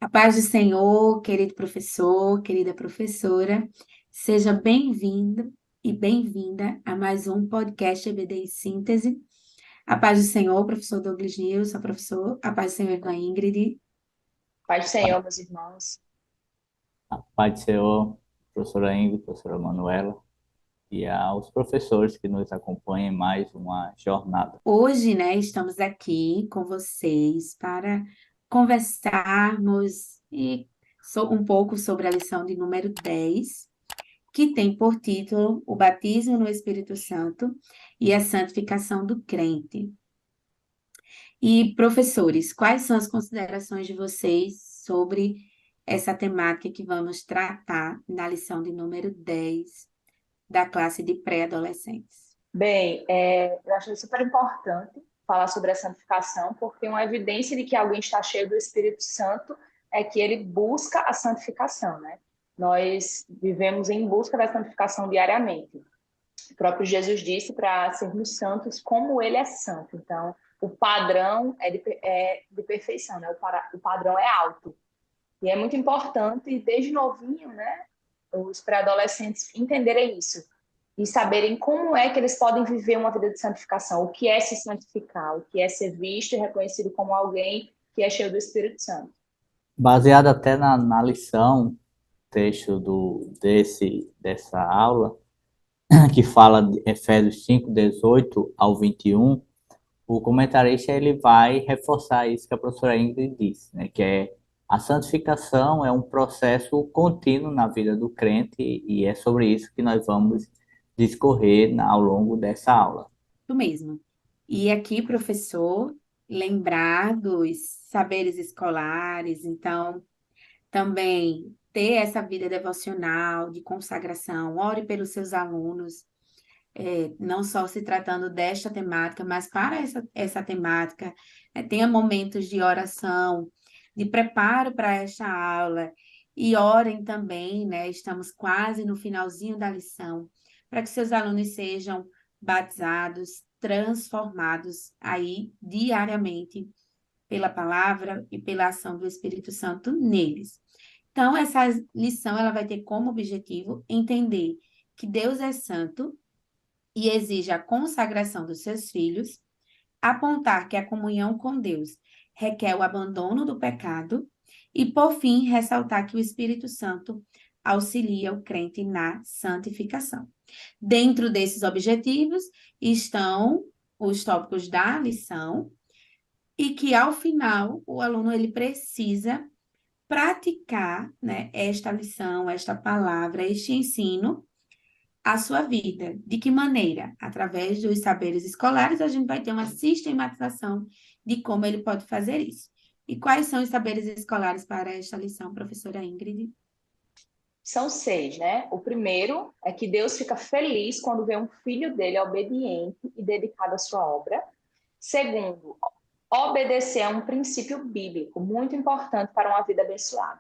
A paz do Senhor, querido professor, querida professora, seja bem-vindo e bem-vinda a mais um podcast EBD em Síntese. A paz do Senhor, professor Douglas Nilson, professor, a paz do Senhor com a Ingrid. Pai do Senhor, meus irmãos. Pai do Senhor, professora Ingrid, professora Manuela, e aos professores que nos acompanham em mais uma jornada. Hoje, estamos aqui com vocês para conversarmos um pouco sobre a lição de número 10, que tem por título o batismo no Espírito Santo e a santificação do crente. E, professores, quais são as considerações de vocês sobre essa temática que vamos tratar na lição de número 10 da classe de pré-adolescentes? Bem, eu acho super importante falar sobre a santificação, porque uma evidência de que alguém está cheio do Espírito Santo é que ele busca a santificação, né? Nós vivemos em busca da santificação diariamente. O próprio Jesus disse para sermos santos como ele é santo. Então, o padrão é de perfeição, né? O padrão é alto. E é muito importante, desde novinho, né, os pré-adolescentes entenderem isso e saberem como é que eles podem viver uma vida de santificação, o que é se santificar, o que é ser visto e reconhecido como alguém que é cheio do Espírito Santo. Baseado até na lição, texto dessa aula, que fala de Efésios 5, 18 ao 21, o comentarista ele vai reforçar isso que a professora Ingrid disse, né, que a santificação é um processo contínuo na vida do crente e é sobre isso que nós vamos discorrer ao longo dessa aula. Isso mesmo. E aqui, professor, lembrar dos saberes escolares, então, também ter essa vida devocional, de consagração, ore pelos seus alunos, não só se tratando desta temática, mas para essa temática, tenha momentos de oração, de preparo para esta aula, e orem também, estamos quase no finalzinho da lição, para que seus alunos sejam batizados, transformados aí diariamente pela palavra e pela ação do Espírito Santo neles. Então, essa lição ela vai ter como objetivo entender que Deus é santo e exige a consagração dos seus filhos, apontar que a comunhão com Deus requer o abandono do pecado e, por fim, ressaltar que o Espírito Santo auxilia o crente na santificação. Dentro desses objetivos estão os tópicos da lição e que, ao final, o aluno ele precisa praticar, esta lição, esta palavra, este ensino a sua vida. De que maneira? Através dos saberes escolares, a gente vai ter uma sistematização de como ele pode fazer isso. E quais são os saberes escolares para esta lição, professora Ingrid? São 6, né? O primeiro é que Deus fica feliz quando vê um filho dele obediente e dedicado à sua obra. Segundo, obedecer é um princípio bíblico muito importante para uma vida abençoada.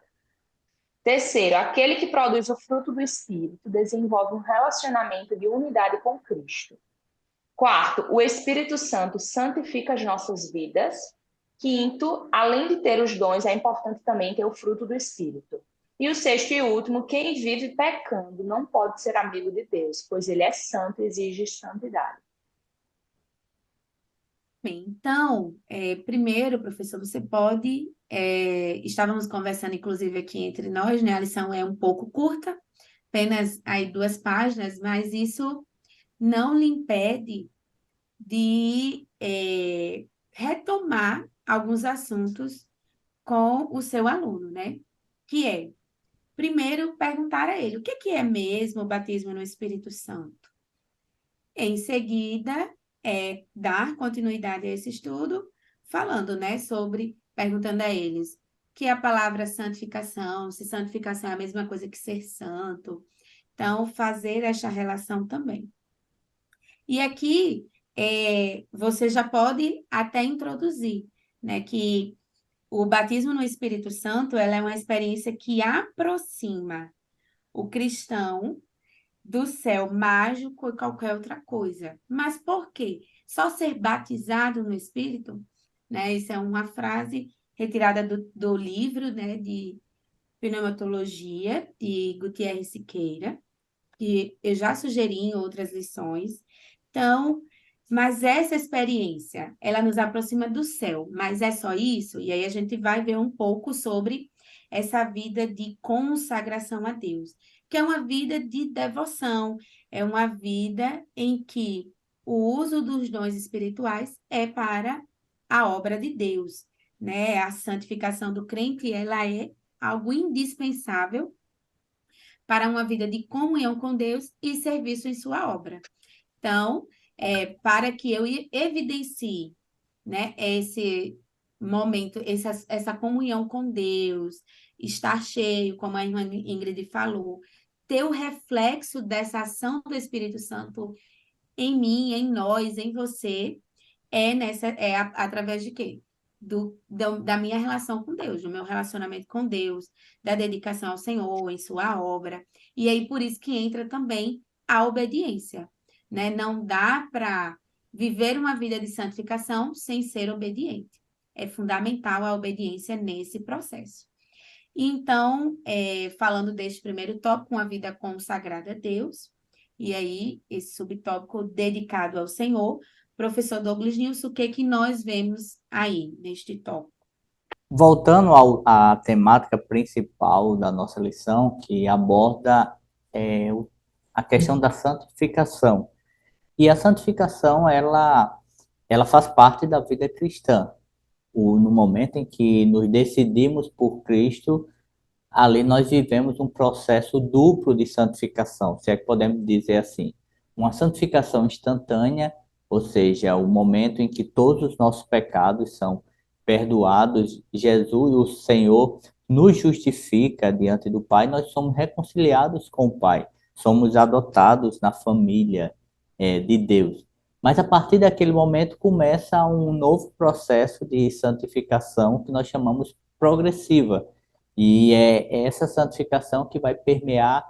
Terceiro, aquele que produz o fruto do Espírito desenvolve um relacionamento de unidade com Cristo. Quarto, o Espírito Santo santifica as nossas vidas. Quinto, além de ter os dons, é importante também ter o fruto do Espírito. E o sexto e último, quem vive pecando não pode ser amigo de Deus, pois ele é santo e exige santidade. Bem, então, primeiro, professor, você pode. Estávamos conversando, inclusive, aqui entre nós, né? A lição é um pouco curta, apenas aí 2 páginas, mas isso não lhe impede de retomar alguns assuntos com o seu aluno, né? Que é, primeiro, perguntar a ele o que é mesmo o batismo no Espírito Santo. Em seguida, dar continuidade a esse estudo, falando, perguntando a eles o que é a palavra santificação, se santificação é a mesma coisa que ser santo. Então, fazer esta relação também. E aqui, você já pode até introduzir, que o batismo no Espírito Santo, ela é uma experiência que aproxima o cristão do céu mágico e qualquer outra coisa. Mas por quê? Só ser batizado no Espírito, Isso é uma frase retirada do livro, né, de pneumatologia, de Gutierrez Siqueira, que eu já sugeri em outras lições. Então, mas essa experiência, ela nos aproxima do céu, mas é só isso? E aí a gente vai ver um pouco sobre essa vida de consagração a Deus, que é uma vida de devoção, é uma vida em que o uso dos dons espirituais é para a obra de Deus, né? A santificação do crente, ela é algo indispensável para uma vida de comunhão com Deus e serviço em sua obra. Então, para que eu evidencie, né, esse momento, essa comunhão com Deus, estar cheio, como a irmã Ingrid falou, ter o reflexo dessa ação do Espírito Santo em mim, em nós, em você, através de quê? Da minha relação com Deus, do meu relacionamento com Deus, da dedicação ao Senhor, em sua obra. E aí, por isso que entra também a obediência, né? Não dá para viver uma vida de santificação sem ser obediente. É fundamental a obediência nesse processo. Então, falando deste primeiro tópico, uma vida consagrada a Deus, e aí esse subtópico dedicado ao Senhor, professor Douglas Nilson, o que nós vemos aí neste tópico? Voltando à temática principal da nossa lição, que aborda a questão da santificação. E a santificação, ela faz parte da vida cristã. No momento em que nos decidimos por Cristo, ali nós vivemos um processo duplo de santificação, se é que podemos dizer assim. Uma santificação instantânea, ou seja, o momento em que todos os nossos pecados são perdoados, Jesus, o Senhor, nos justifica diante do Pai, nós somos reconciliados com o Pai, somos adotados na família de Deus. Mas a partir daquele momento começa um novo processo de santificação que nós chamamos progressiva. E é essa santificação que vai permear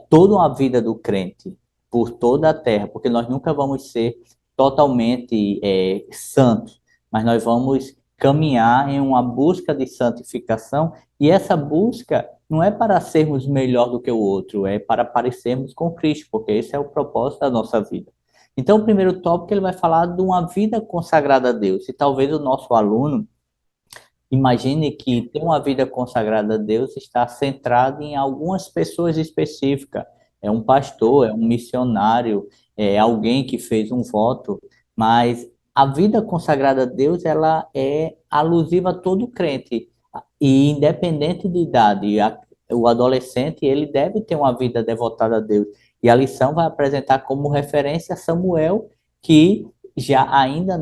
toda a vida do crente, por toda a terra, porque nós nunca vamos ser totalmente santos, mas nós vamos caminhar em uma busca de santificação, e essa busca não é para sermos melhor do que o outro, é para parecermos com Cristo, porque esse é o propósito da nossa vida. Então, o primeiro tópico ele vai falar de uma vida consagrada a Deus, e talvez o nosso aluno imagine que ter uma vida consagrada a Deus está centrado em algumas pessoas específicas. É um pastor, é um missionário, é alguém que fez um voto, mas a vida consagrada a Deus, ela é alusiva a todo crente, e independente de idade, o adolescente, ele deve ter uma vida devotada a Deus. E a lição vai apresentar como referência Samuel, que já ainda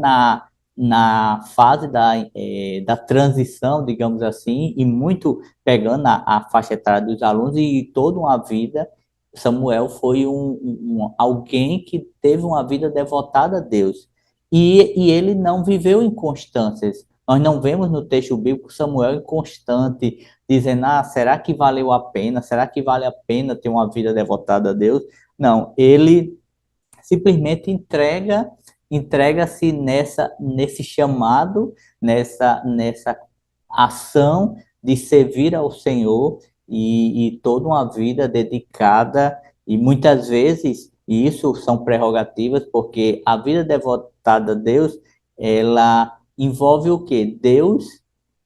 na fase da transição, digamos assim, e muito pegando a faixa etária dos alunos, e toda uma vida, Samuel foi alguém que teve uma vida devotada a Deus. E ele não viveu inconstâncias. Nós não vemos no texto bíblico Samuel inconstante, dizendo, será que valeu a pena? Será que vale a pena ter uma vida devotada a Deus? Não, ele simplesmente entrega-se nesse chamado, nessa ação de servir ao Senhor, e toda uma vida dedicada, e muitas vezes, e isso são prerrogativas, porque a vida devotada a Deus, ela envolve o quê? Deus,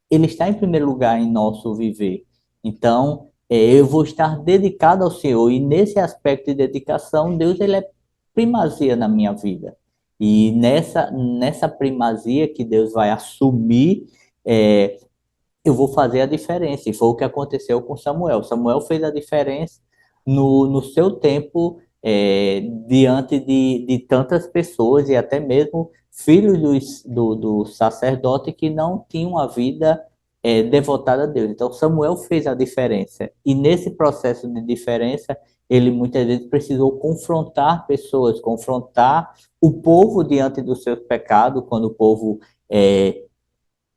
ele está em primeiro lugar em nosso viver. Então, eu vou estar dedicado ao Senhor, e nesse aspecto de dedicação, Deus ele é primazia na minha vida. E nessa primazia que Deus vai assumir, eu vou fazer a diferença. E foi o que aconteceu com Samuel. Samuel fez a diferença no seu tempo, diante de tantas pessoas, e até mesmo filhos do sacerdote que não tinham uma vida devotada a Deus. Então, Samuel fez a diferença. E nesse processo de diferença, ele muitas vezes precisou confrontar pessoas, confrontar o povo diante dos seus pecados, quando o povo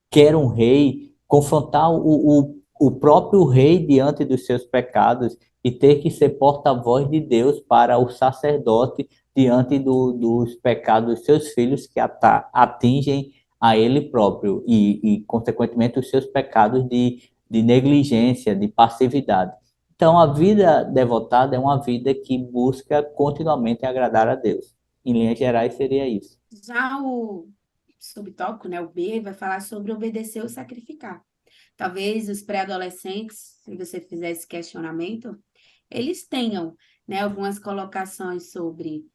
quer um rei, confrontar o próprio rei diante dos seus pecados, e ter que ser porta-voz de Deus para o sacerdote diante dos pecados dos seus filhos que atingem a ele próprio consequentemente, os seus pecados de negligência, de passividade. Então, a vida devotada é uma vida que busca continuamente agradar a Deus. Em linhas gerais, seria isso. Já o subtópico, né, o B, vai falar sobre obedecer ou sacrificar. Talvez os pré-adolescentes, se você fizer esse questionamento, eles tenham, né, algumas colocações sobre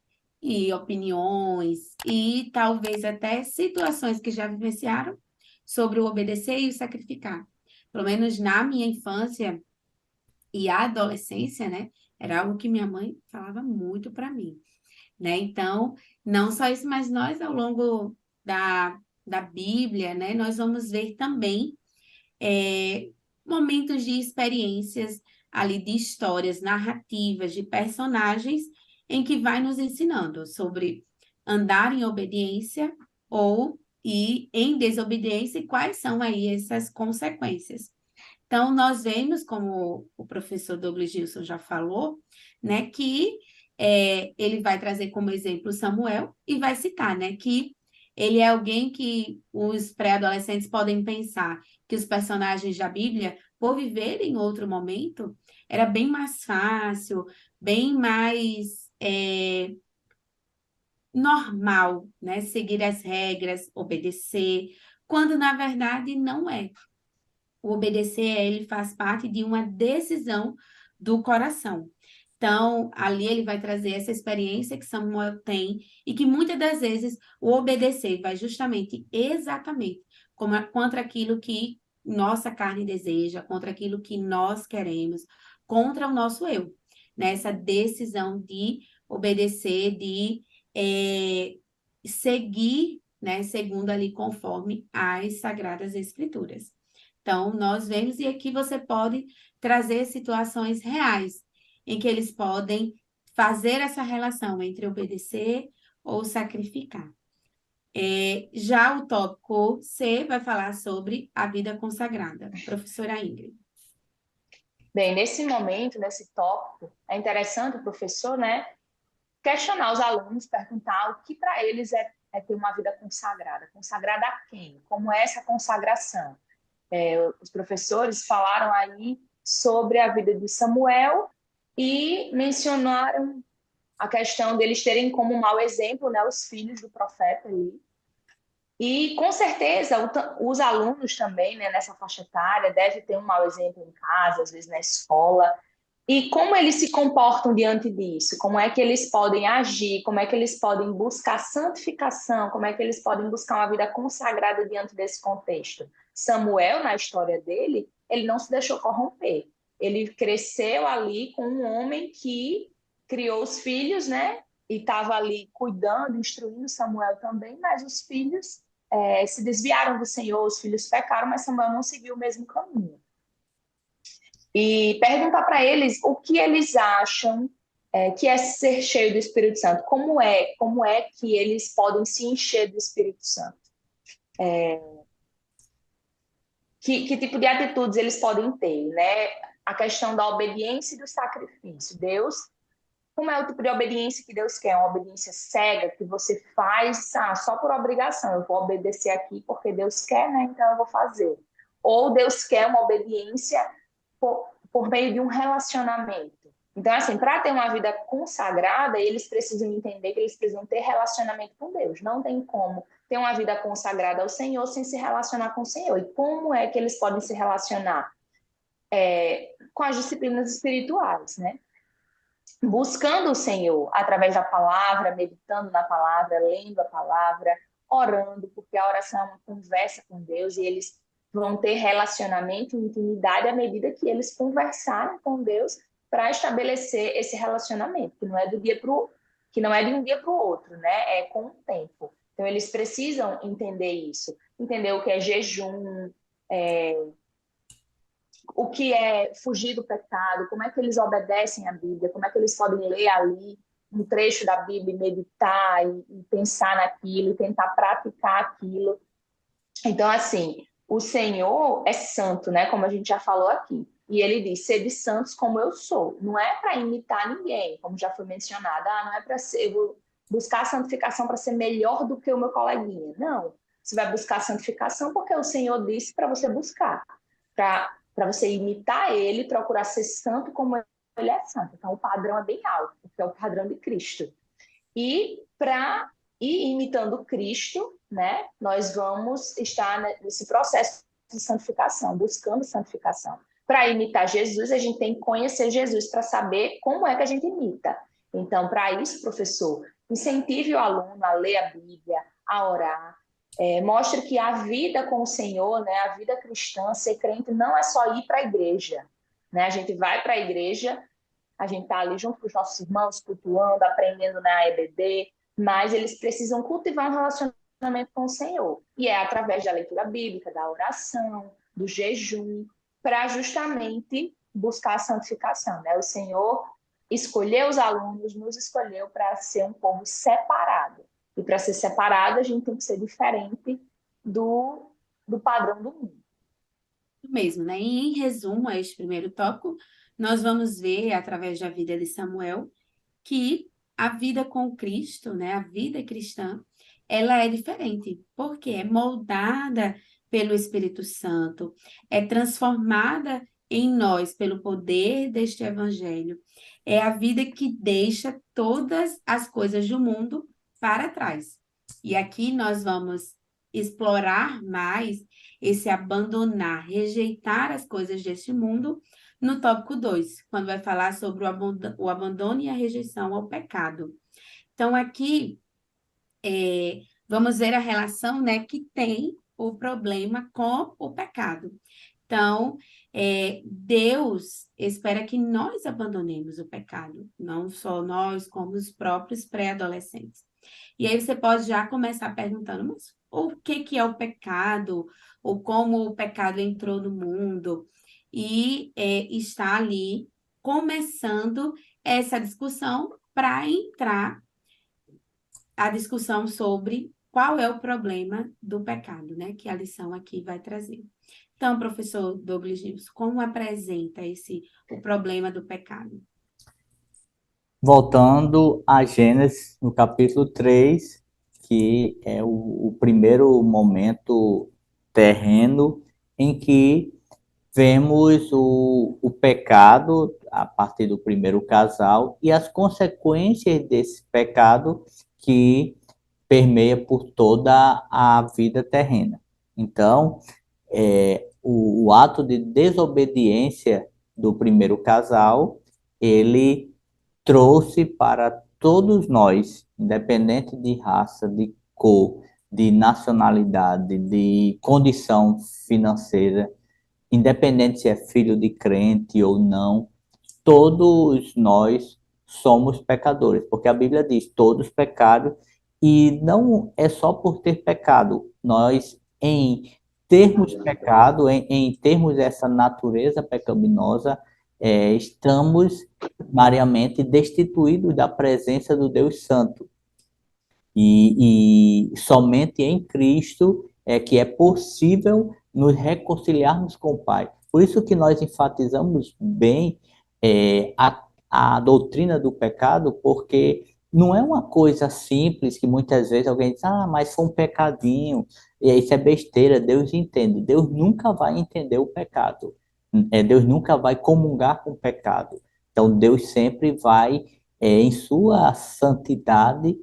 e opiniões e talvez até situações que já vivenciaram sobre o obedecer e o sacrificar. Pelo menos na minha infância e adolescência, né, era algo que minha mãe falava muito para mim, né? Então, não só isso, mas nós ao longo da Bíblia, né, nós vamos ver também momentos de experiências ali, de histórias, narrativas, de personagens, em que vai nos ensinando sobre andar em obediência ou ir em desobediência e quais são aí essas consequências. Então, nós vemos, como o professor Douglas Gilson já falou, né, que ele vai trazer como exemplo Samuel e vai citar, né, que ele é alguém que os pré-adolescentes podem pensar que os personagens da Bíblia, por viverem em outro momento, era bem mais fácil, bem mais normal, né, seguir as regras, obedecer, quando na verdade não é. O obedecer a ele faz parte de uma decisão do coração. Então, ali ele vai trazer essa experiência que Samuel tem e que muitas das vezes o obedecer vai justamente, exatamente, contra aquilo que nossa carne deseja, contra aquilo que nós queremos, contra o nosso eu. Nessa decisão de obedecer, de seguir, né, segundo ali conforme as Sagradas Escrituras. Então, nós vemos, e aqui você pode trazer situações reais, em que eles podem fazer essa relação entre obedecer ou sacrificar. Já o tópico C vai falar sobre a vida consagrada. Professora Ingrid. Bem, nesse momento, nesse tópico, é interessante o professor, né, questionar os alunos, perguntar o que para eles é ter uma vida consagrada. Consagrada a quem? Como é essa consagração? Os professores falaram aí sobre a vida de Samuel e mencionaram a questão deles terem como mau exemplo, né, os filhos do profeta ali. E, com certeza, os alunos também, né, nessa faixa etária, devem ter um mau exemplo em casa, às vezes na escola. E como eles se comportam diante disso? Como é que eles podem agir? Como é que eles podem buscar santificação? Como é que eles podem buscar uma vida consagrada diante desse contexto? Samuel, na história dele, ele não se deixou corromper. Ele cresceu ali com um homem que criou os filhos, né? E estava ali cuidando, instruindo Samuel também, mas os filhos se desviaram do Senhor, os filhos pecaram, mas Samuel não seguiu o mesmo caminho. E perguntar para eles o que eles acham que é ser cheio do Espírito Santo. Como é que eles podem se encher do Espírito Santo? Que tipo de atitudes eles podem ter, né? A questão da obediência e do sacrifício. Deus, como é o tipo de obediência que Deus quer? Uma obediência cega, que você faz só por obrigação. Eu vou obedecer aqui porque Deus quer, né? Então eu vou fazer. Ou Deus quer uma obediência por meio de um relacionamento. Então, assim, para ter uma vida consagrada, eles precisam entender que eles precisam ter relacionamento com Deus. Não tem como ter uma vida consagrada ao Senhor sem se relacionar com o Senhor. E como é que eles podem se relacionar? Com as disciplinas espirituais, né? Buscando o Senhor através da palavra, meditando na palavra, lendo a palavra, orando, porque a oração é uma conversa com Deus e eles vão ter relacionamento e intimidade à medida que eles conversarem com Deus para estabelecer esse relacionamento, que não é que não é de um dia para o outro, né? É com o tempo. Então eles precisam entender isso, entender o que é jejum, o que é fugir do pecado, como é que eles obedecem à Bíblia, como é que eles podem ler ali um trecho da Bíblia e meditar e pensar naquilo, e tentar praticar aquilo. Então, assim, o Senhor é santo, né? Como a gente já falou aqui. E ele diz, sede santos como eu sou. Não é para imitar ninguém, como já foi mencionado. Não é para ser, eu vou buscar a santificação para ser melhor do que o meu coleguinha. Não. Você vai buscar a santificação porque o Senhor disse para você buscar, para você imitar Ele, procurar ser santo como Ele é santo. Então, o padrão é bem alto, porque é o padrão de Cristo. E para ir imitando Cristo, né, nós vamos estar nesse processo de santificação, buscando santificação. Para imitar Jesus, a gente tem que conhecer Jesus para saber como é que a gente imita. Então, para isso, professor, incentive o aluno a ler a Bíblia, a orar, mostre que a vida com o Senhor, né, a vida cristã, ser crente, não é só ir para a igreja. Né? A gente vai para a igreja, a gente está ali junto com os nossos irmãos, cultuando, aprendendo na EBD, mas eles precisam cultivar um relacionamento com o Senhor. E é através da leitura bíblica, da oração, do jejum, para justamente buscar a santificação. Né? O Senhor escolheu os alunos, nos escolheu para ser um povo separado. E para ser separado, a gente tem que ser diferente do padrão do mundo. Mesmo, né? E em resumo a este primeiro tópico, nós vamos ver através da vida de Samuel que a vida com Cristo, né, a vida cristã, ela é diferente, porque é moldada pelo Espírito Santo, é transformada em nós pelo poder deste evangelho. É a vida que deixa todas as coisas do mundo para trás. E aqui nós vamos explorar mais esse abandonar, rejeitar as coisas deste mundo no tópico 2, quando vai falar sobre o abandono e a rejeição ao pecado. Então, aqui, vamos ver a relação, né, que tem o problema com o pecado. Então, Deus espera que nós abandonemos o pecado, não só nós, como os próprios pré-adolescentes. E aí você pode já começar perguntando, mas o que é o pecado? Ou como o pecado entrou no mundo? E está ali começando essa discussão para entrar a discussão sobre qual é o problema do pecado, né? Que a lição aqui vai trazer. Então, professor Douglas Gilson, como apresenta o problema do pecado? Voltando a Gênesis, no capítulo 3, que é o primeiro momento terreno em que vemos o pecado a partir do primeiro casal e as consequências desse pecado que permeia por toda a vida terrena. Então, o ato de desobediência do primeiro casal, ele trouxe para todos nós, independente de raça, de cor, de nacionalidade, de condição financeira, independente se é filho de crente ou não, todos nós somos pecadores, porque a Bíblia diz todos pecaram, e não é só por ter pecado, nós em termos pecado, em termos essa natureza pecaminosa, estamos primariamente destituídos da presença do Deus Santo. E somente em Cristo é que é possível nos reconciliarmos com o Pai. Por isso que nós enfatizamos bem a doutrina do pecado, porque não é uma coisa simples que muitas vezes alguém diz, mas foi um pecadinho, e isso é besteira, Deus entende. Deus nunca vai entender o pecado. Deus nunca vai comungar com o pecado. Então, Deus sempre vai, em sua santidade,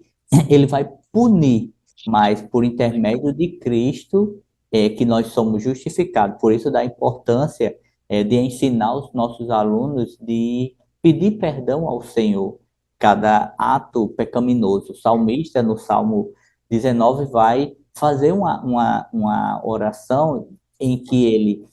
ele vai punir, mas por intermédio de Cristo é que nós somos justificados. Por isso da importância de ensinar os nossos alunos de pedir perdão ao Senhor cada ato pecaminoso. O salmista, no Salmo 19, vai fazer uma oração em que ele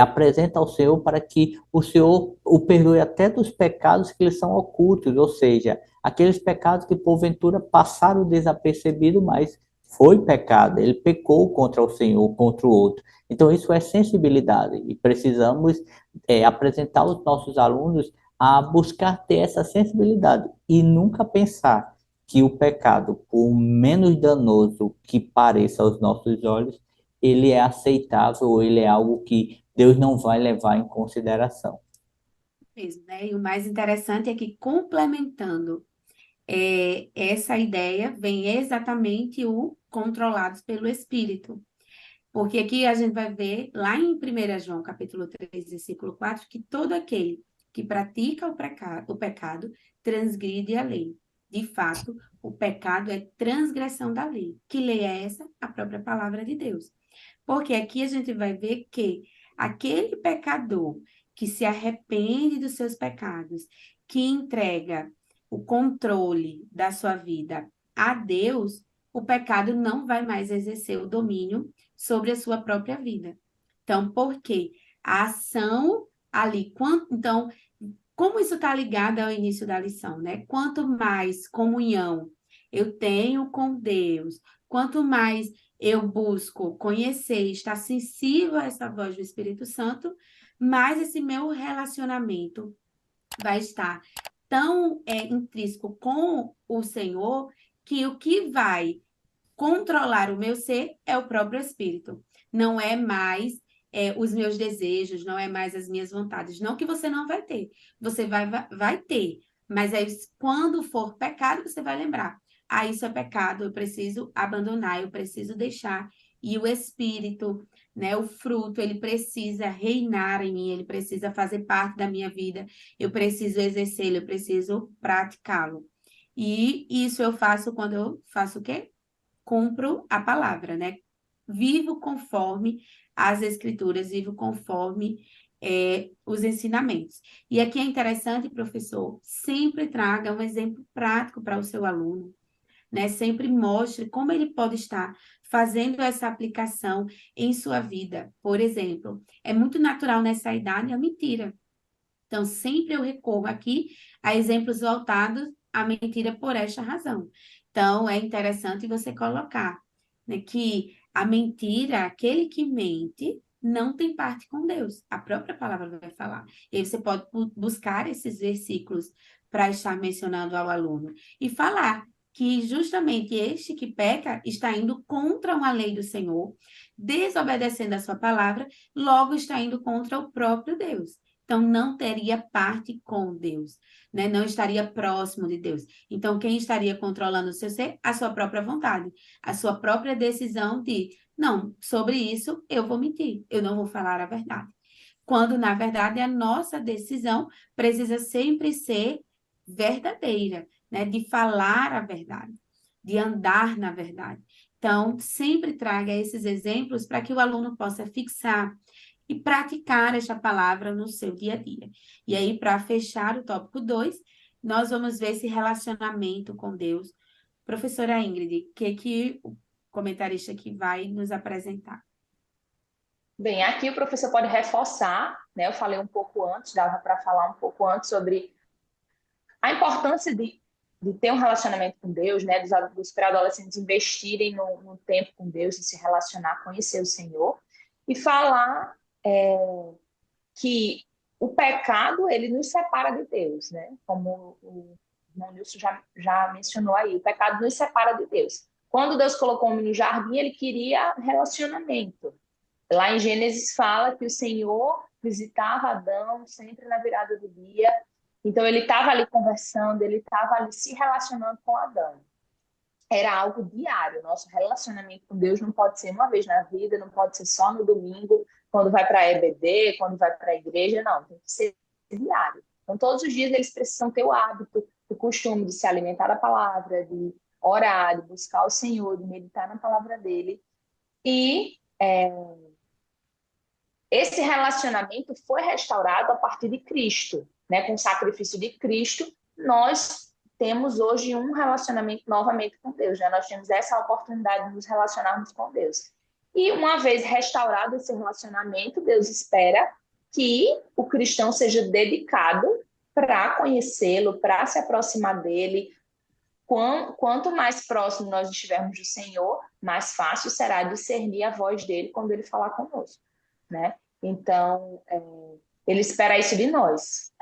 apresenta ao Senhor para que o Senhor o perdoe até dos pecados que lhe são ocultos, ou seja, aqueles pecados que porventura passaram desapercebidos, mas foi pecado, ele pecou contra o Senhor, contra o outro. Então isso é sensibilidade e precisamos apresentar aos nossos alunos a buscar ter essa sensibilidade e nunca pensar que o pecado, por menos danoso que pareça aos nossos olhos, ele é aceitável ou ele é algo que Deus não vai levar em consideração. Mesmo, né? E o mais interessante é que, complementando essa ideia vem exatamente o controlados pelo Espírito. Porque aqui a gente vai ver, lá em 1 João, capítulo 3, versículo 4, que todo aquele que pratica o pecado transgride a lei. De fato, o pecado é transgressão da lei. Que lei é essa? A própria palavra de Deus. Porque aqui a gente vai ver que aquele pecador que se arrepende dos seus pecados, que entrega o controle da sua vida a Deus, o pecado não vai mais exercer o domínio sobre a sua própria vida. Então, por quê? A ação ali, então, como isso está ligado ao início da lição, né? Quanto mais comunhão eu tenho com Deus, quanto mais eu busco conhecer, estar sensível a essa voz do Espírito Santo, mais esse meu relacionamento vai estar tão intrínseco com o Senhor que o que vai controlar o meu ser é o próprio Espírito. Não é mais os meus desejos, não é mais as minhas vontades. Não que você não vai ter. Você vai ter. Mas aí, quando for pecado, você vai lembrar. Ah, isso é pecado, eu preciso abandonar, eu preciso deixar. E o Espírito, né, o fruto, ele precisa reinar em mim, ele precisa fazer parte da minha vida, eu preciso exercê-lo, eu preciso praticá-lo. E isso eu faço quando eu faço o quê? Cumpro a palavra, né? Vivo conforme as escrituras, vivo conforme os ensinamentos. E aqui é interessante, professor, sempre traga um exemplo prático para o seu aluno, né? Sempre mostre como ele pode estar fazendo essa aplicação em sua vida. Por exemplo, é muito natural nessa idade a mentira. Então, sempre eu recorro aqui a exemplos voltados à mentira por esta razão. Então, é interessante você colocar, né, que a mentira, aquele que mente, não tem parte com Deus. A própria palavra vai falar. E aí você pode buscar esses versículos para estar mencionando ao aluno e falar que justamente este que peca está indo contra uma lei do Senhor, desobedecendo a sua palavra, logo está indo contra o próprio Deus. Então, não teria parte com Deus, né? Não estaria próximo de Deus. Então, quem estaria controlando o seu ser? A sua própria vontade, a sua própria decisão de, não, sobre isso eu vou mentir, eu não vou falar a verdade. Quando, na verdade, a nossa decisão precisa sempre ser verdadeira, né? De falar a verdade, de andar na verdade. Então, sempre traga esses exemplos para que o aluno possa fixar e praticar esta palavra no seu dia a dia. E aí, para fechar o tópico 2, nós vamos ver esse relacionamento com Deus. Professora Ingrid, o que o comentarista aqui vai nos apresentar? Bem, aqui o professor pode reforçar, né? Eu falei um pouco antes, dava para falar um pouco antes sobre a importância de ter um relacionamento com Deus, né? Dos pré-adolescentes investirem no tempo com Deus, de se relacionar, conhecer o Senhor, e falar que o pecado, ele nos separa de Deus, né? Como o irmão Nilson já mencionou aí, o pecado nos separa de Deus. Quando Deus colocou o homem no jardim, ele queria relacionamento. Lá em Gênesis fala que o Senhor visitava Adão sempre na virada do dia. Então ele estava ali conversando, ele estava ali se relacionando com Adão. Era algo diário. Nosso relacionamento com Deus não pode ser uma vez na vida, não pode ser só no domingo, quando vai para a EBD, quando vai para a igreja, não. Tem que ser diário. Então todos os dias eles precisam ter o hábito, o costume de se alimentar da palavra, de orar, de buscar o Senhor, de meditar na palavra dele. E esse relacionamento foi restaurado a partir de Cristo, né? Com o sacrifício de Cristo, nós temos hoje um relacionamento novamente com Deus, né? Nós temos essa oportunidade de nos relacionarmos com Deus. E uma vez restaurado esse relacionamento, Deus espera que o cristão seja dedicado para conhecê-lo, para se aproximar dele. Quanto mais próximo nós estivermos do Senhor, mais fácil será discernir a voz dele quando ele falar conosco, né? Então, ele espera isso de nós.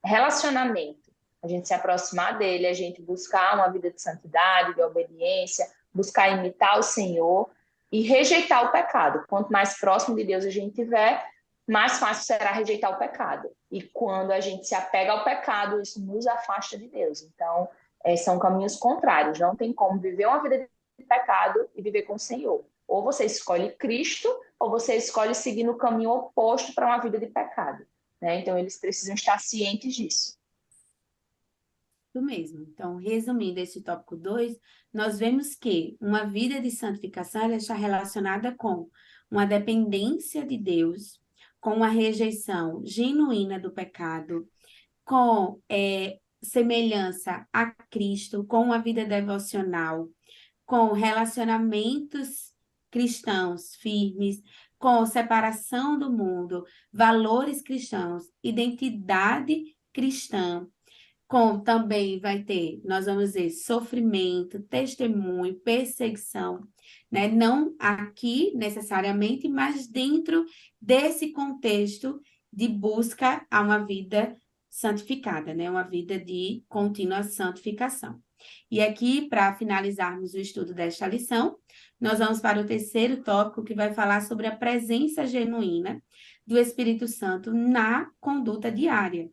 Relacionamento. A gente se aproximar dele, a gente buscar uma vida de santidade, de obediência, buscar imitar o Senhor e rejeitar o pecado. Quanto mais próximo de Deus a gente tiver, mais fácil será rejeitar o pecado. E quando a gente se apega ao pecado, isso nos afasta de Deus. Então, São caminhos contrários. Não tem como viver uma vida de pecado e viver com o Senhor. Ou você escolhe Cristo, ou você escolhe seguir no caminho oposto para uma vida de pecado. Né? Então, eles precisam estar cientes disso. Isso mesmo. Então, resumindo esse tópico 2, nós vemos que uma vida de santificação ela está relacionada com uma dependência de Deus, com uma rejeição genuína do pecado, com semelhança a Cristo, com uma vida devocional, com relacionamentos cristãos firmes, com separação do mundo, valores cristãos, identidade cristã, com também vai ter, nós vamos ver, sofrimento, testemunho, perseguição, né? Não aqui necessariamente, mas dentro desse contexto de busca a uma vida santificada, né? Uma vida de contínua santificação. E aqui, para finalizarmos o estudo desta lição, nós vamos para o terceiro tópico, que vai falar sobre a presença genuína do Espírito Santo na conduta diária.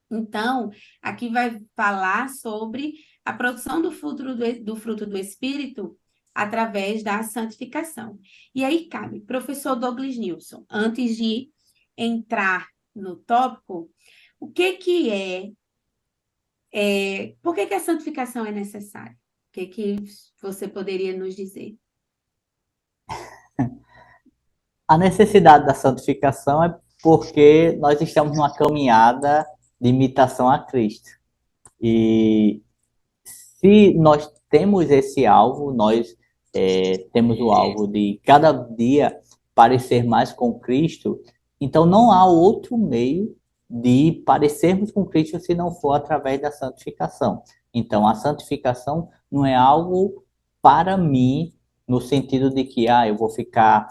Então, aqui vai falar sobre a produção do fruto do Espírito através da santificação. E aí cabe, professor Douglas Nilson, antes de entrar no tópico, o que por que a santificação é necessária? O que você poderia nos dizer? A necessidade da santificação é porque nós estamos numa caminhada de imitação a Cristo. E se nós temos esse alvo, nós temos o alvo de cada dia parecer mais com Cristo, então não há outro meio de parecermos com Cristo se não for através da santificação. Então, a santificação não é algo para mim, no sentido de que eu vou ficar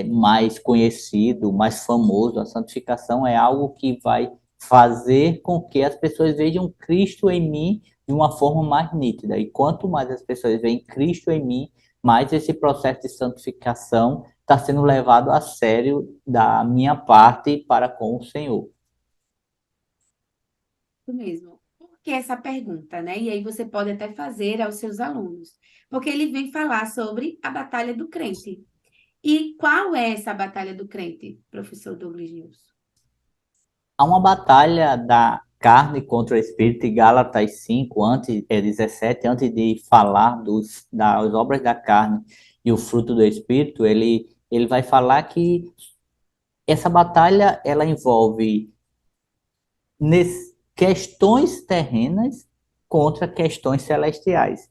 mais conhecido, mais famoso. A santificação é algo que vai fazer com que as pessoas vejam Cristo em mim de uma forma mais nítida. E quanto mais as pessoas veem Cristo em mim, mais esse processo de santificação está sendo levado a sério da minha parte para com o Senhor. Isso mesmo. Por que essa pergunta, né? E aí você pode até fazer aos seus alunos, porque ele vem falar sobre a batalha do crente. E qual é essa batalha do crente, professor Douglas Nilson? Há uma batalha da carne contra o espírito, em Gálatas 5, 17, antes de falar das obras da carne e o fruto do espírito, ele vai falar que essa batalha ela envolve questões terrenas contra questões celestiais.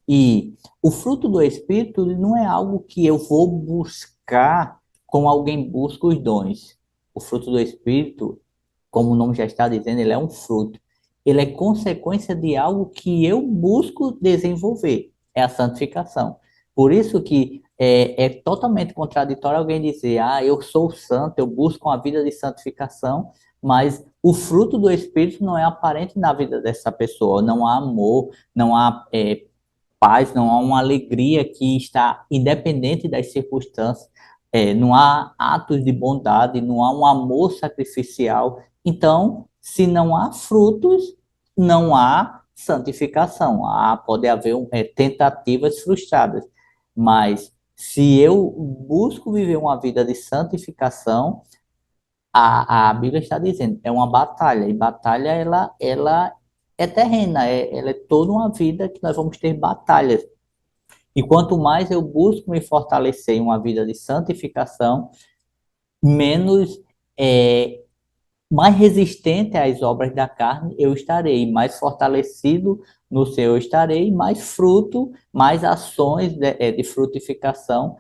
E o fruto do espírito não é algo que eu vou buscar como alguém busca os dons. O fruto do espírito, como o nome já está dizendo, ele é um fruto. Ele é consequência de algo que eu busco desenvolver, é a santificação. Por isso que é totalmente contraditório alguém dizer, eu sou santo, eu busco uma vida de santificação, mas o fruto do Espírito não é aparente na vida dessa pessoa. Não há amor, não há paz, não há uma alegria que está independente das circunstâncias. Não há atos de bondade, não há um amor sacrificial. Então, se não há frutos, não há santificação. Pode haver tentativas frustradas. Mas se eu busco viver uma vida de santificação, a Bíblia está dizendo, é uma batalha. E batalha, ela é terrena. Ela é toda uma vida que nós vamos ter batalhas. E quanto mais eu busco me fortalecer em uma vida de santificação, menos mais resistente às obras da carne eu estarei, mais fortalecido no Senhor eu estarei, mais fruto, mais ações de frutificação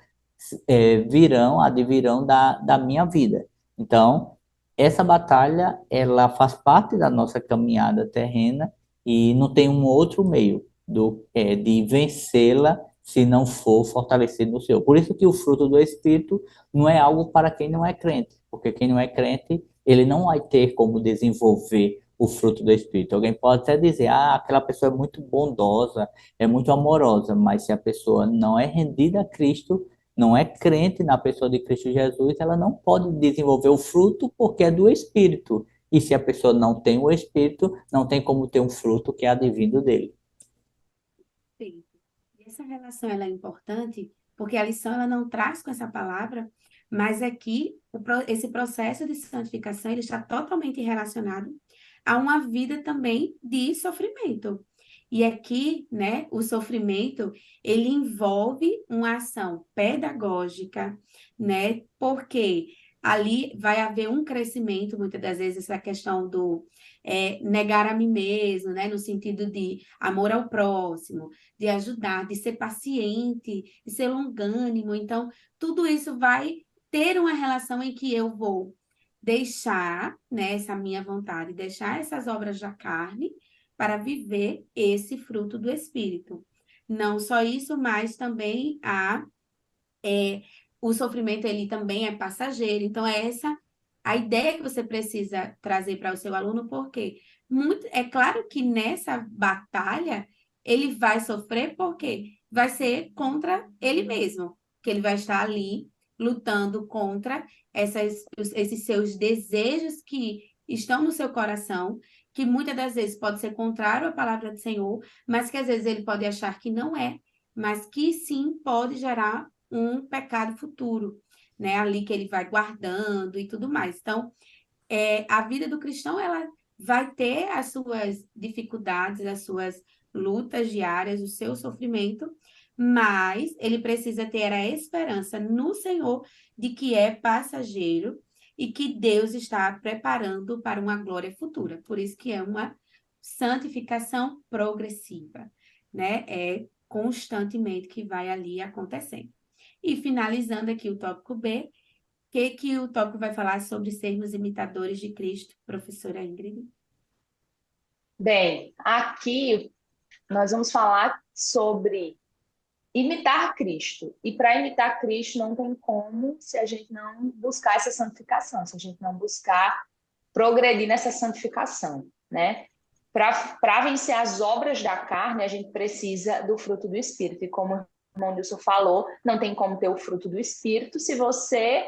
advirão da minha vida. Então, essa batalha, ela faz parte da nossa caminhada terrena e não tem um outro meio de vencê-la se não for fortalecido no Senhor. Por isso que o fruto do Espírito não é algo para quem não é crente, porque quem não é crente, ele não vai ter como desenvolver o fruto do Espírito. Alguém pode até dizer, aquela pessoa é muito bondosa, é muito amorosa, mas se a pessoa não é rendida a Cristo, não é crente na pessoa de Cristo Jesus, ela não pode desenvolver o fruto porque é do Espírito. E se a pessoa não tem o Espírito, não tem como ter um fruto que é advindo dele. essa relação ela é importante, porque a lição ela não traz com essa palavra, mas é que esse processo de santificação ele está totalmente relacionado a uma vida também de sofrimento. E aqui, né, o sofrimento, ele envolve uma ação pedagógica, né, porque ali vai haver um crescimento, muitas das vezes, essa questão do negar a mim mesmo, né, no sentido de amor ao próximo, de ajudar, de ser paciente, de ser longânimo. Então, tudo isso vai ter uma relação em que eu vou deixar, né, essa minha vontade, deixar essas obras da carne para viver esse fruto do Espírito. Não só isso, mas também o sofrimento ele também é passageiro. Então, é essa a ideia que você precisa trazer para o seu aluno, porque é claro que nessa batalha ele vai sofrer, porque vai ser contra ele mesmo, que ele vai estar ali lutando contra esses seus desejos que estão no seu coração, que muitas das vezes pode ser contrário à palavra do Senhor, mas que às vezes ele pode achar que não é, mas que sim pode gerar um pecado futuro, né? Ali que ele vai guardando e tudo mais. Então, a vida do cristão, ela vai ter as suas dificuldades, as suas lutas diárias, o seu sofrimento, mas ele precisa ter a esperança no Senhor de que é passageiro e que Deus está preparando para uma glória futura. Por isso que é uma santificação progressiva, né? É constantemente que vai ali acontecendo. E finalizando aqui o tópico B, que o tópico vai falar sobre sermos imitadores de Cristo, professora Ingrid? Bem, aqui nós vamos falar sobre imitar Cristo. E para imitar Cristo não tem como se a gente não buscar essa santificação, se a gente não buscar progredir nessa santificação, né? Para vencer as obras da carne, a gente precisa do fruto do Espírito. E como o irmão Nilson falou, não tem como ter o fruto do Espírito se você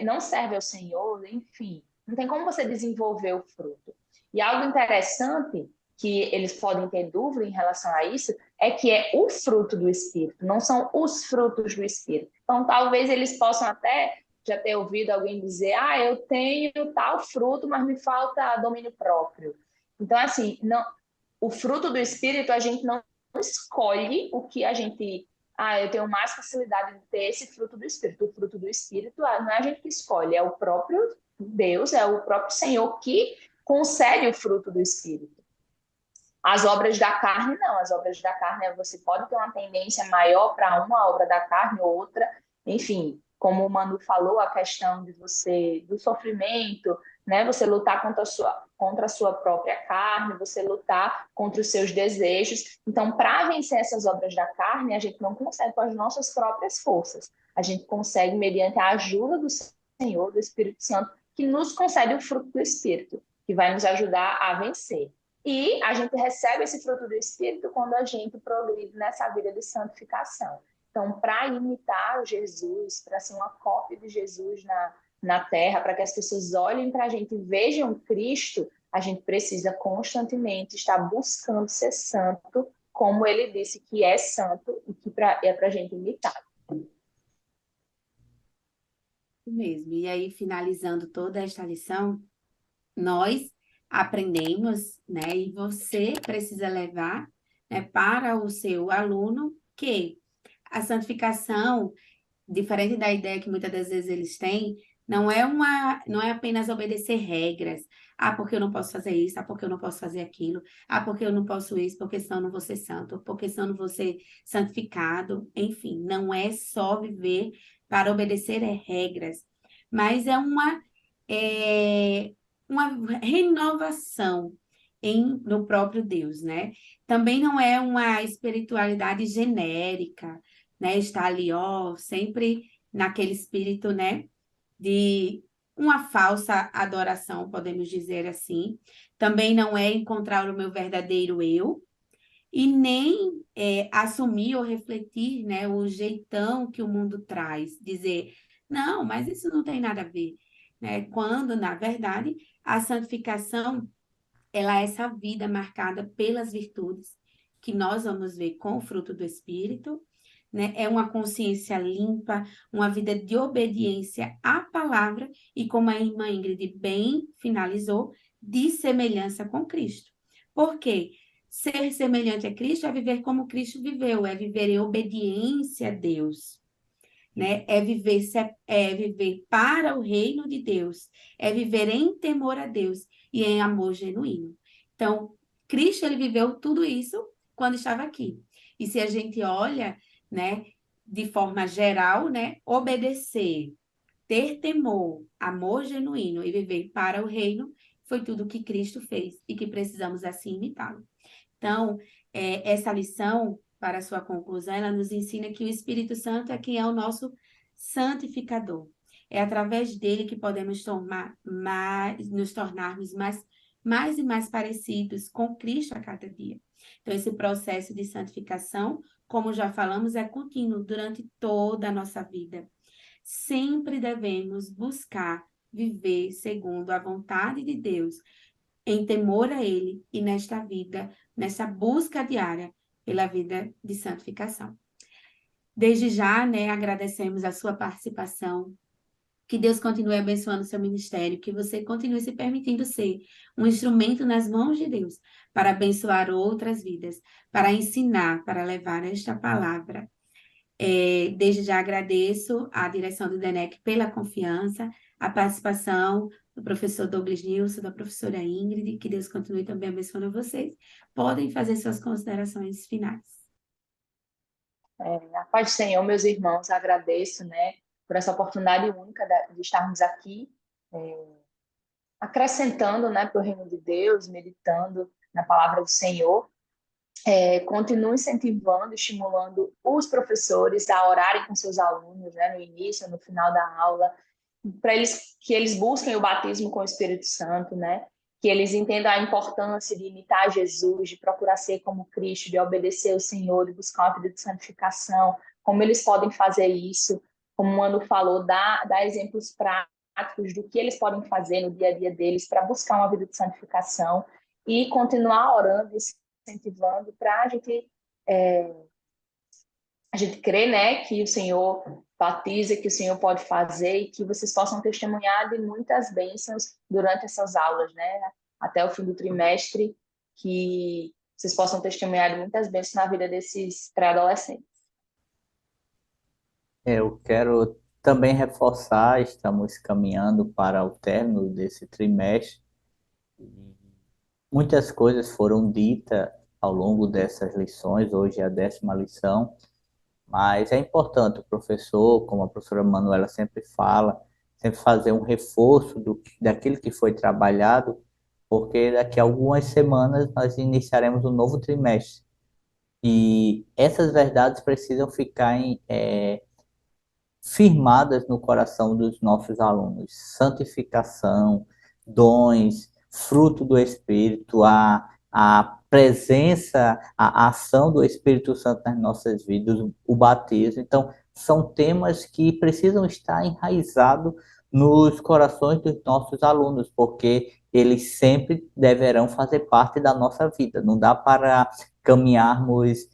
não serve ao Senhor, enfim. Não tem como você desenvolver o fruto. E algo interessante que eles podem ter dúvida em relação a isso é que é o fruto do Espírito, não são os frutos do Espírito. Então, talvez eles possam até já ter ouvido alguém dizer, eu tenho tal fruto, mas me falta domínio próprio. Então, assim, não, o fruto do Espírito, a gente não escolhe o que a gente... eu tenho mais facilidade de ter esse fruto do Espírito. O fruto do Espírito não é a gente que escolhe, é o próprio Deus, é o próprio Senhor que concede o fruto do Espírito. As obras da carne, não. As obras da carne, você pode ter uma tendência maior para uma obra da carne ou outra. Enfim, como o Manu falou, a questão do sofrimento, né? Você lutar contra a sua própria carne, você lutar contra os seus desejos. Então, para vencer essas obras da carne, a gente não consegue com as nossas próprias forças. A gente consegue mediante a ajuda do Senhor, do Espírito Santo, que nos concede o fruto do Espírito, que vai nos ajudar a vencer. E a gente recebe esse fruto do Espírito quando a gente progride nessa vida de santificação. Então, para imitar Jesus, para ser uma cópia de Jesus na terra, para que as pessoas olhem para a gente e vejam Cristo, a gente precisa constantemente estar buscando ser santo, como ele disse que é santo e que é para a gente imitar. Mesmo. E aí, finalizando toda esta lição, nós aprendemos, né? E você precisa levar, né, para o seu aluno que a santificação, diferente da ideia que muitas das vezes eles têm, não é apenas obedecer regras. Porque eu não posso fazer isso, porque eu não posso fazer aquilo, porque eu não posso isso, porque senão eu não vou ser santo, porque senão eu não vou ser santificado. Enfim, não é só viver para obedecer regras, mas é uma renovação no próprio Deus, né? Também não é uma espiritualidade genérica, né? Está ali, sempre naquele espírito, né? De uma falsa adoração, podemos dizer assim. Também não é encontrar o meu verdadeiro eu e nem assumir ou refletir, né? O jeitão que o mundo traz, dizer, não, mas isso não tem nada a ver, né? Quando, na verdade, a santificação ela é essa vida marcada pelas virtudes que nós vamos ver com o fruto do Espírito, né? É uma consciência limpa, uma vida de obediência à palavra e, como a irmã Ingrid bem finalizou, de semelhança com Cristo. Por quê? Ser semelhante a Cristo é viver como Cristo viveu, é viver em obediência a Deus, né? É viver para o reino de Deus, é viver em temor a Deus e em amor genuíno. Então, Cristo, ele viveu tudo isso quando estava aqui. E se a gente olha, né, de forma geral, né, obedecer, ter temor, amor genuíno e viver para o reino, foi tudo que Cristo fez e que precisamos assim imitá-lo. Então, essa lição, para a sua conclusão, ela nos ensina que o Espírito Santo é quem é o nosso santificador. É através dele que podemos nos tornarmos mais e mais parecidos com Cristo a cada dia. Então, esse processo de santificação, como já falamos, é contínuo durante toda a nossa vida. Sempre devemos buscar viver segundo a vontade de Deus, em temor a Ele e nesta vida, nessa busca diária pela vida de santificação. Desde já, né, agradecemos a sua participação. Que Deus continue abençoando o seu ministério, que você continue se permitindo ser um instrumento nas mãos de Deus para abençoar outras vidas, para ensinar, para levar esta palavra. Desde já agradeço à direção do DENEC pela confiança, a participação do professor Douglas Nilson, da professora Ingrid, que Deus continue também abençoando vocês. Podem fazer suas considerações finais. A paz do Senhor, meus irmãos, agradeço, né, por essa oportunidade única de estarmos aqui, acrescentando, né, para o reino de Deus, meditando na palavra do Senhor. Continuo incentivando, estimulando os professores a orarem com seus alunos, né, no início, no final da aula, para que eles busquem o batismo com o Espírito Santo, né, que eles entendam a importância de imitar Jesus, de procurar ser como Cristo, de obedecer ao Senhor, de buscar uma vida de santificação, como eles podem fazer isso, como o Manu falou, dar exemplos práticos do que eles podem fazer no dia a dia deles para buscar uma vida de santificação e continuar orando e incentivando para a gente crer, né, que o Senhor batiza, que o Senhor pode fazer e que vocês possam testemunhar de muitas bênçãos durante essas aulas, né, até o fim do trimestre, que vocês possam testemunhar de muitas bênçãos na vida desses pré-adolescentes. Eu quero também reforçar, estamos caminhando para o término desse trimestre. Muitas coisas foram ditas ao longo dessas lições, hoje é a 10ª lição, mas é importante o professor, como a professora Manuela sempre fala, sempre fazer um reforço daquilo que foi trabalhado, porque daqui a algumas semanas nós iniciaremos um novo trimestre. E essas verdades precisam ficar firmadas no coração dos nossos alunos. Santificação, dons, fruto do Espírito, a presença, a ação do Espírito Santo nas nossas vidas, o batismo. Então, são temas que precisam estar enraizados nos corações dos nossos alunos, porque eles sempre deverão fazer parte da nossa vida. Não dá para caminharmos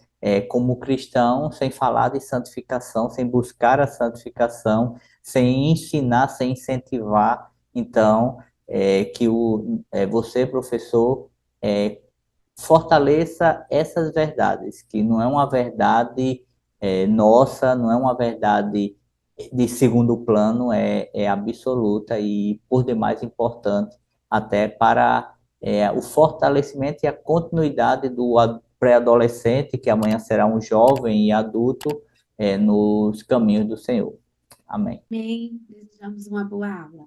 como cristão sem falar de santificação, sem buscar a santificação, sem ensinar, sem incentivar. Então, que você, professor, fortaleça essas verdades, que não é uma verdade nossa, não é uma verdade de segundo plano, é absoluta e por demais importante, até para o fortalecimento e a continuidade do pré-adolescente, que amanhã será um jovem e adulto, nos caminhos do Senhor. Amém. Amém. Desejamos uma boa aula.